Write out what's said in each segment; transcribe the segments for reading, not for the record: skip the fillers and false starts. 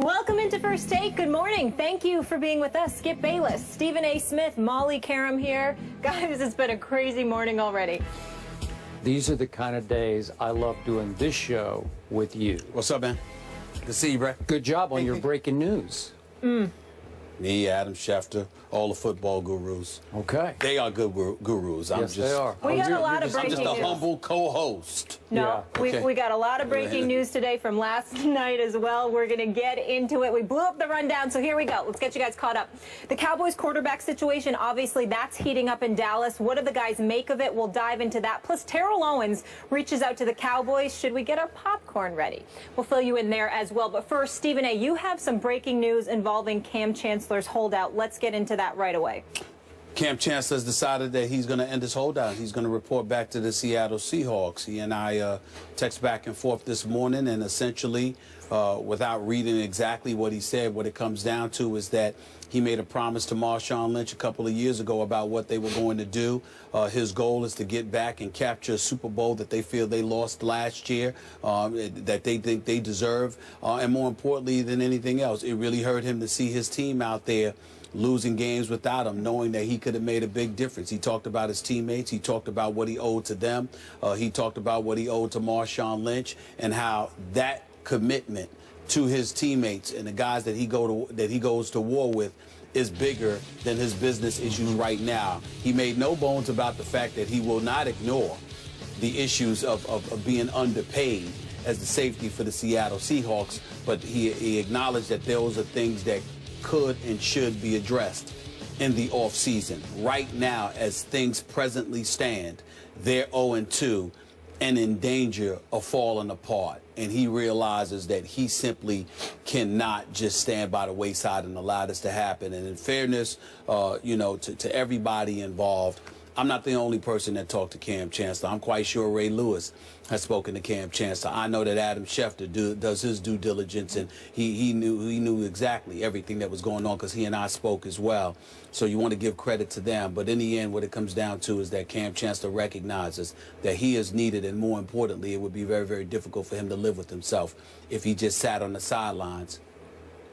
Welcome into First Take. Good morning. Thank you for being with us. Skip Bayless, Stephen A. Smith, Molly Karam here. Guys, it's been a crazy morning already. These are the kind of days I love doing this show with you. What's up, man? Good to see you, bro. Good job on your breaking news. Me, Adam Schefter, all the football gurus. Okay. They are good gurus. Yes, they are. We got a lot of I'm breaking just a news. humble co-host. No, Yeah. Okay. we got a lot of breaking news today from last night as well. We're going to get into it. We blew up the rundown, so here we go. Let's get you guys caught up. The Cowboys quarterback situation, obviously, that's heating up in Dallas. What do the guys make of it? We'll dive into that. Plus, Terrell Owens reaches out to the Cowboys. Should we get our popcorn ready? We'll fill you in there as well. But first, Stephen A., you have some breaking news involving Kam Chancellor's holdout. Let's get into that right away. Kam Chancellor has decided that he's going to end his holdout. He's going to report back to the Seattle Seahawks. He and I text back and forth this morning, and essentially, without reading exactly what he said, what it comes down to is that he made a promise to Marshawn Lynch a couple of years ago about what they were going to do. His goal is to get back and capture a Super Bowl that they feel they lost last year, that they think they deserve. And more importantly than anything else, it really hurt him to see his team out there losing games without him, knowing that he could have made a big difference. He talked about his teammates. He talked about what he owed to them. He talked about what he owed to Marshawn Lynch and how that commitment to his teammates and the guys that he goes to war with is bigger than his business issues right now. He made no bones about the fact that he will not ignore the issues of being underpaid as the safety for the Seattle Seahawks, but he acknowledged that those are things that could and should be addressed in the offseason. Right now, as things presently stand, they're 0-2 and in danger of falling apart. And he realizes that he simply cannot just stand by the wayside and allow this to happen. And in fairness, to everybody involved, I'm not the only person that talked to Kam Chancellor. I'm quite sure Ray Lewis has spoken to Kam Chancellor. I know that Adam Schefter does his due diligence, and he knew exactly everything that was going on because he and I spoke as well. So you want to give credit to them. But in the end, what it comes down to is that Kam Chancellor recognizes that he is needed, and more importantly, it would be very, very difficult for him to live with himself if he just sat on the sidelines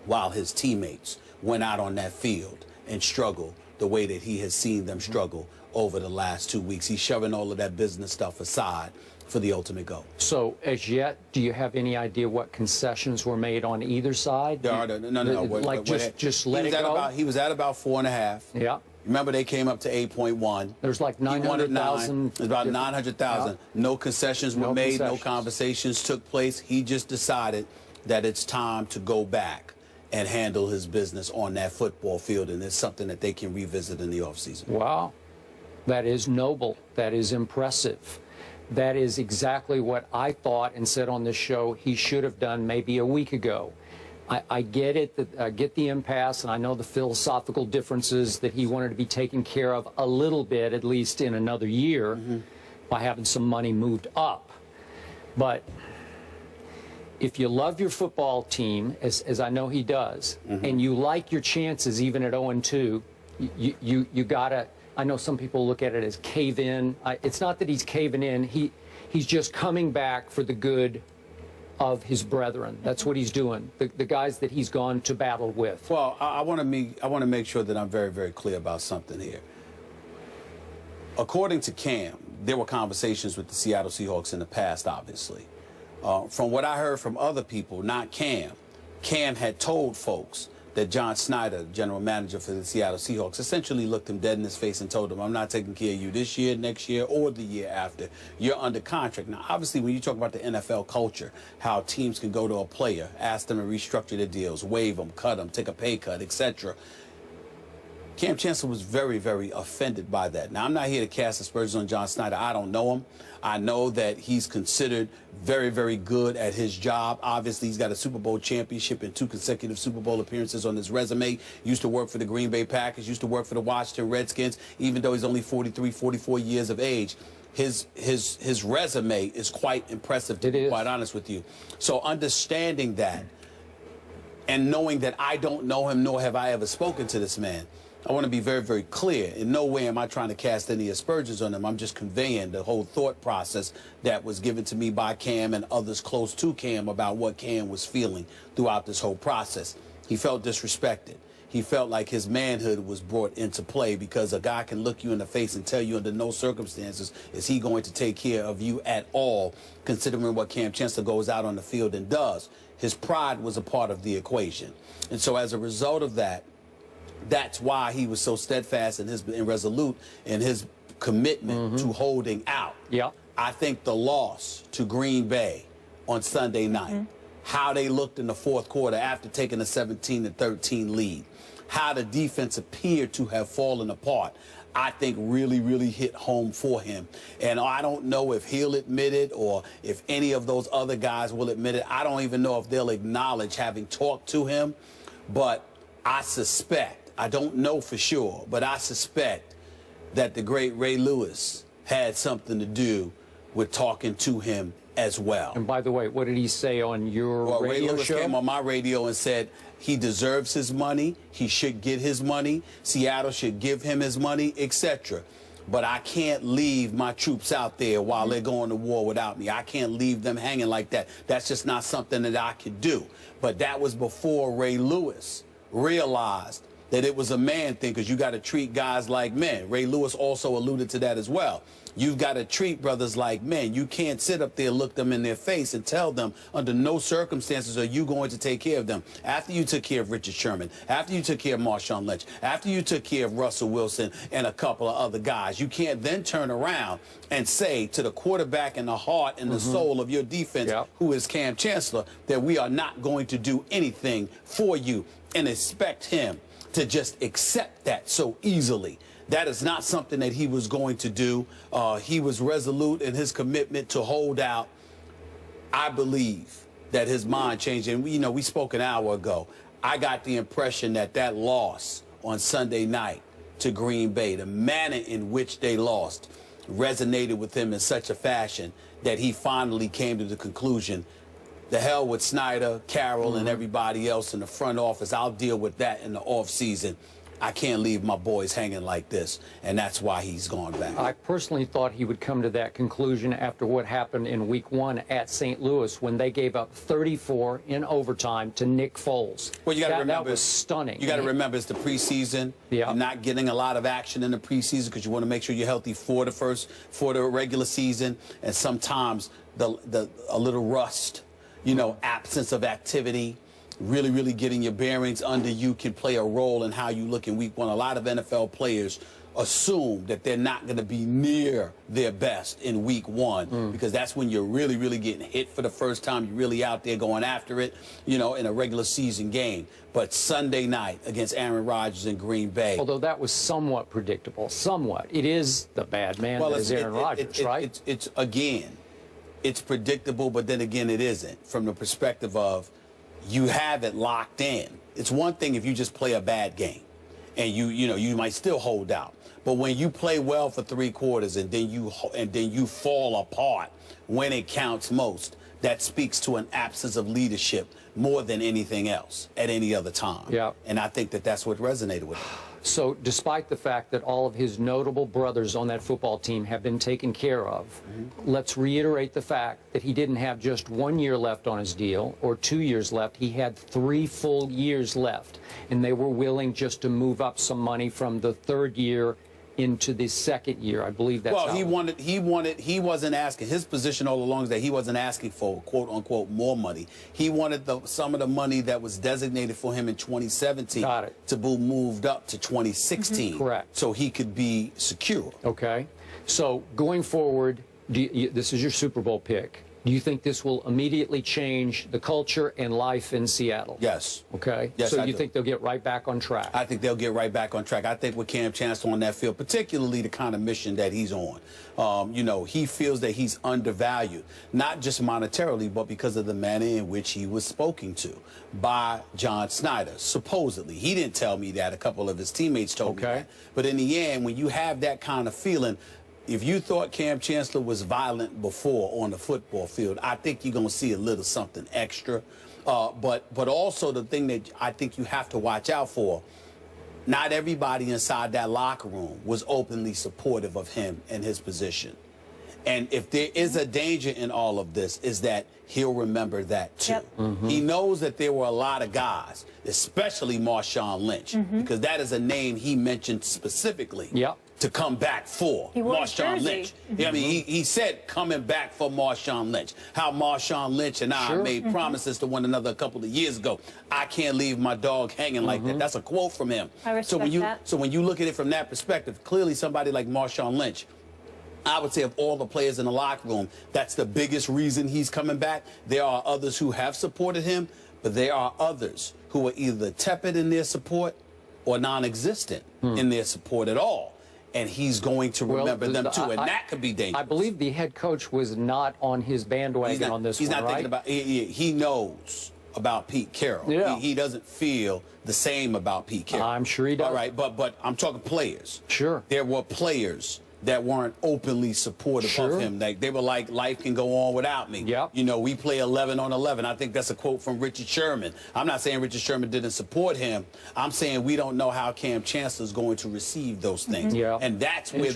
while his teammates went out on that field and struggled the way that he has seen them struggle over the last 2 weeks. He's shoving all of that business stuff aside for the ultimate goal. So, as yet, do you have any idea what concessions were made on either side? There are no. Just let it go? He was at about 4.5. Yeah. Remember, they came up to 8.1. There's like 900,000. It's about 900,000. Yeah. No concessions were made. No conversations took place. He just decided that it's time to go back and handle his business on that football field, and it's something that they can revisit in the offseason. Wow. That is noble. That is impressive. That is exactly what I thought and said on this show he should have done maybe a week ago. I get it, I get the impasse, and I know the philosophical differences that he wanted to be taken care of a little bit, at least in another year, by having some money moved up. But if you love your football team, as I know he does, and you like your chances even at 0-2, you gotta. I know some people look at it as cave in. It's not that he's caving in. He's just coming back for the good of his brethren. That's what he's doing. The guys that he's gone to battle with. Well, I want to make sure that I'm very, very clear about something here. According to Kam, there were conversations with the Seattle Seahawks in the past, obviously. From what I heard from other people, not Kam, Kam had told folks that John Snyder, general manager for the Seattle Seahawks, essentially looked him dead in his face and told him, I'm not taking care of you this year, next year, or the year after. You're under contract. Now, obviously, when you talk about the NFL culture, how teams can go to a player, ask them to restructure their deals, waive them, cut them, take a pay cut, etc., Kam Chancellor was very, very offended by that. Now, I'm not here to cast aspersions on John Snyder. I don't know him. I know that he's considered very, very good at his job. Obviously, he's got a Super Bowl championship and 2 consecutive Super Bowl appearances on his resume. Used to work for the Green Bay Packers, used to work for the Washington Redskins, even though he's only 43, 44 years of age. His resume is quite impressive, to be quite honest with you. So understanding that and knowing that I don't know him, nor have I ever spoken to this man, I want to be very, very clear. In no way am I trying to cast any aspersions on him. I'm just conveying the whole thought process that was given to me by Cam and others close to Cam about what Cam was feeling throughout this whole process. He felt disrespected. He felt like his manhood was brought into play because a guy can look you in the face and tell you under no circumstances is he going to take care of you at all, considering what Kam Chancellor goes out on the field and does. His pride was a part of the equation. And so as a result of that, that's why he was so steadfast and resolute in his commitment to holding out. Yeah. I think the loss to Green Bay on Sunday night, how they looked in the fourth quarter after taking a 17-13 lead, how the defense appeared to have fallen apart, I think really, really hit home for him. And I don't know if he'll admit it or if any of those other guys will admit it. I don't even know if they'll acknowledge having talked to him, but I suspect, I don't know for sure, but I suspect that the great Ray Lewis had something to do with talking to him as well. And by the way, what did he say on your radio Ray Lewis show? came on my radio and said he deserves his money, he should get his money, Seattle should give him his money, etc. But I can't leave my troops out there while they're going to war without me. I can't leave them hanging like that. That's just not something that I could do. But that was before Ray Lewis realized that it was a man thing, because you got to treat guys like men. Ray Lewis also alluded to that as well. You've got to treat brothers like men. You can't sit up there, look them in their face, and tell them under no circumstances are you going to take care of them. After you took care of Richard Sherman, after you took care of Marshawn Lynch, after you took care of Russell Wilson and a couple of other guys, you can't then turn around and say to the quarterback and the heart and the soul of your defense, who is Kam Chancellor, that we are not going to do anything for you, and expect him to just accept that so easily. That is not something that he was going to do. He was resolute in his commitment to hold out. I believe that his mind changed. And, we spoke an hour ago. I got the impression that that loss on Sunday night to Green Bay, the manner in which they lost, resonated with him in such a fashion that he finally came to the conclusion, the hell with Snyder, Carroll, and everybody else in the front office. I'll deal with that in the offseason. I can't leave my boys hanging like this, and that's why he's gone back. I personally thought he would come to that conclusion after what happened in Week 1 at St. Louis when they gave up 34 in overtime to Nick Foles. Well, you got to remember, that was stunning. You got to remember it's the preseason. Yeah. You're not getting a lot of action in the preseason because you want to make sure you're healthy for the regular season, and sometimes a little rust, absence of activity, really, really getting your bearings under you can play a role in how you look in Week 1. A lot of NFL players assume that they're not going to be near their best in Week 1 because that's when you're really, really getting hit for the first time. You're really out there going after it, in a regular season game. But Sunday night against Aaron Rodgers in Green Bay. Although that was somewhat predictable, somewhat. It is the bad man that is Aaron Rodgers, right? It's predictable, but then again, it isn't from the perspective of you have it locked in. It's one thing if you just play a bad game and you might still hold out. But when you play well for 3 quarters and then you fall apart when it counts most, that speaks to an absence of leadership more than anything else at any other time. Yeah. And I think that that's what resonated with him. So despite the fact that all of his notable brothers on that football team have been taken care of, let's reiterate the fact that he didn't have just 1 year left on his deal or 2 years left. He had 3 full years left, and they were willing just to move up some money from the 3rd year into the 2nd year. I believe that's well, he wasn't asking. His position all along is that he wasn't asking for, quote unquote, more money. He wanted some of the money that was designated for him in 2017 to be moved up to 2016. Correct. So he could be secure. Okay. So going forward, this is your Super Bowl pick. Do you think this will immediately change the culture and life in Seattle? Yes. Okay. Yes, so you think they'll get right back on track? I think they'll get right back on track. I think with Kam Chancellor on that field, particularly the kind of mission that he's on, he feels that he's undervalued, not just monetarily, but because of the manner in which he was spoken to by John Snyder, supposedly. He didn't tell me that. A couple of his teammates told me that. But in the end, when you have that kind of feeling, if you thought Kam Chancellor was violent before on the football field, I think you're going to see a little something extra. But also the thing that I think you have to watch out for, not everybody inside that locker room was openly supportive of him and his position. And if there is a danger in all of this, is that he'll remember that too. Yep. He knows that there were a lot of guys, especially Marshawn Lynch, because that is a name he mentioned specifically to come back for. Marshawn Lynch. I mean, he said coming back for Marshawn Lynch. How Marshawn Lynch and I made promises to one another a couple of years ago. I can't leave my dog hanging like that. That's a quote from him. I respect that. So when you look at it from that perspective, clearly somebody like Marshawn Lynch, I would say of all the players in the locker room, that's the biggest reason he's coming back. There are others who have supported him, but there are others who are either tepid in their support or non-existent in their support at all. And he's going to remember them too, and that could be dangerous. I believe the head coach was not on his bandwagon on this one, He's not thinking about. He knows about Pete Carroll. Yeah. He doesn't feel the same about Pete Carroll. I'm sure he does. All right, but I'm talking players. Sure. There were players that weren't openly supportive of him. Like, they were like, life can go on without me. Yep. You know, we play 11 on 11. I think that's a quote from Richard Sherman. I'm not saying Richard Sherman didn't support him. I'm saying we don't know how Kam Chancellor is going to receive those things. Yeah. And that's where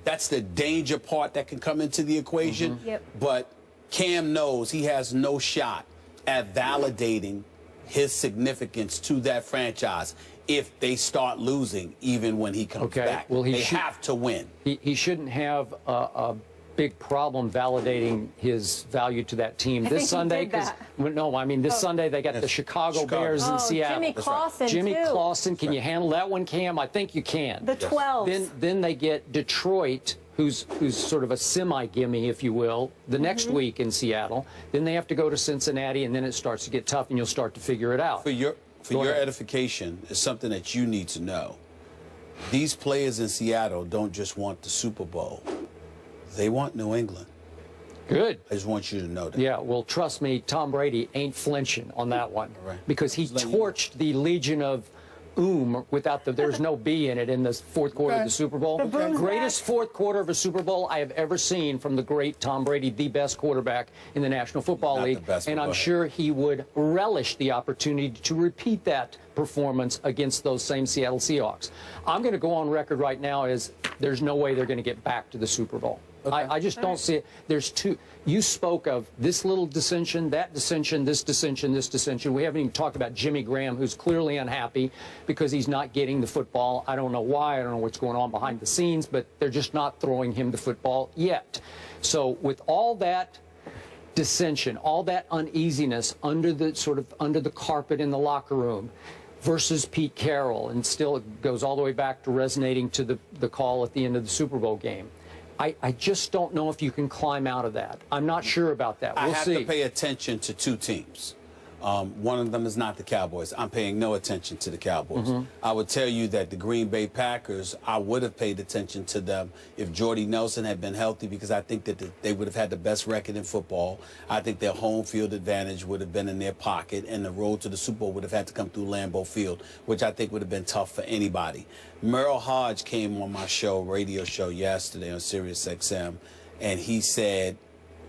that's the danger part that can come into the equation. But Kam knows he has no shot at validating his significance to that franchise if they start losing, even when he comes back. Well, they have to win. He shouldn't have a big problem validating his value to that team this Sunday. No, I mean this Sunday they got the Chicago Bears in Seattle. Jimmy Clausen, Jimmy Clausen, can you handle that one, Cam? I think you can. The 12s. Then they get Detroit, who's sort of a semi-gimme, if you will, the next week in Seattle. Then they have to go to Cincinnati, and then it starts to get tough, and you'll start to figure it out. For your edification, is something that you need to know. These players in Seattle don't just want the Super Bowl. They want New England. Good. I just want you to know that. Yeah, well, trust me, Tom Brady ain't flinching on that one. Because he torched the Legion of without there's no B in it in the fourth quarter of the Super Bowl. Greatest fourth quarter of a Super Bowl I have ever seen from the great Tom Brady, the best quarterback in the National Football League. And I'm sure he would relish the opportunity to repeat that performance against those same Seattle Seahawks. I'm going to go on record right now as there's no way they're going to get back to the Super Bowl. I just don't see it. There's two. You spoke of this little dissension, that dissension, this dissension, this dissension. We haven't even talked about Jimmy Graham, who's clearly unhappy because he's not getting the football. I don't know why. I don't know what's going on behind the scenes, but they're just not throwing him the football yet. So with all that dissension, all that uneasiness under the carpet in the locker room, versus Pete Carroll, and still it goes all the way back to resonating to the call at the end of the Super Bowl game. I just don't know if you can climb out of that. I'm not sure about that. We'll see. I have to pay attention to two teams. One of them is not the Cowboys. I'm paying no attention to the Cowboys. I would tell you that the Green Bay Packers, I would have paid attention to them if Jordy Nelson had been healthy, because I think that they would have had the best record in football. I think their home field advantage would have been in their pocket, and the road to the Super Bowl would have had to come through Lambeau Field, which I think would have been tough for anybody. Merrill Hodge came on my radio show yesterday on Sirius XM, and he said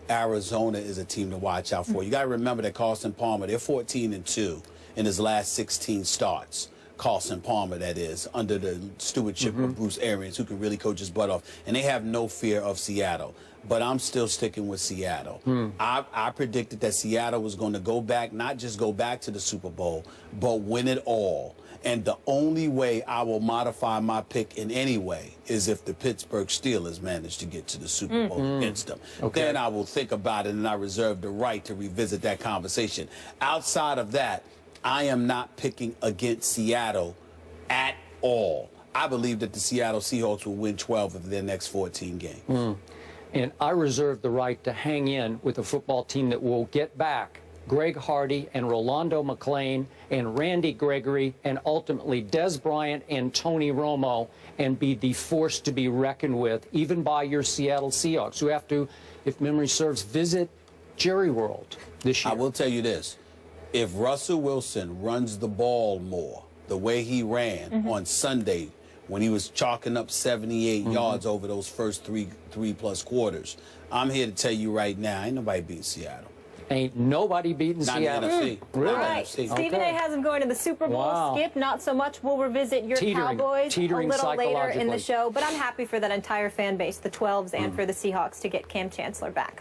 Arizona is a team to watch out for. You got to remember that Carson Palmer, they're 14-2 in his last 16 starts. Carson Palmer, that is, under the stewardship of Bruce Arians, who can really coach his butt off. And they have no fear of Seattle. But I'm still sticking with Seattle. I predicted that Seattle was going to go back, not just go back to the Super Bowl, but win it all. And the only way I will modify my pick in any way is if the Pittsburgh Steelers manage to get to the Super Bowl against them. Then I will think about it, and I reserve the right to revisit that conversation. Outside of that, I am not picking against Seattle at all. I believe that the Seattle Seahawks will win 12 of their next 14 games. And I reserve the right to hang in with a football team that will get back Greg Hardy and Rolando McClain and Randy Gregory and ultimately Des Bryant and Tony Romo, and be the force to be reckoned with, even by your Seattle Seahawks, who have to, if memory serves, visit Jerry World this year. I will tell you this. If Russell Wilson runs the ball more the way he ran on Sunday when he was chalking up 78 yards over those first three plus quarters, I'm here to tell you right now, ain't nobody beating Seattle. Ain't nobody beating Not Seattle. in the NFC. Really? All right, NFC. Stephen A. has them going to the Super Bowl. Wow. Skip, not so much. We'll revisit your Teetering Cowboys a little later in the psychologically. show. But I'm happy for that entire fan base, the 12s, and for the Seahawks to get Kam Chancellor back.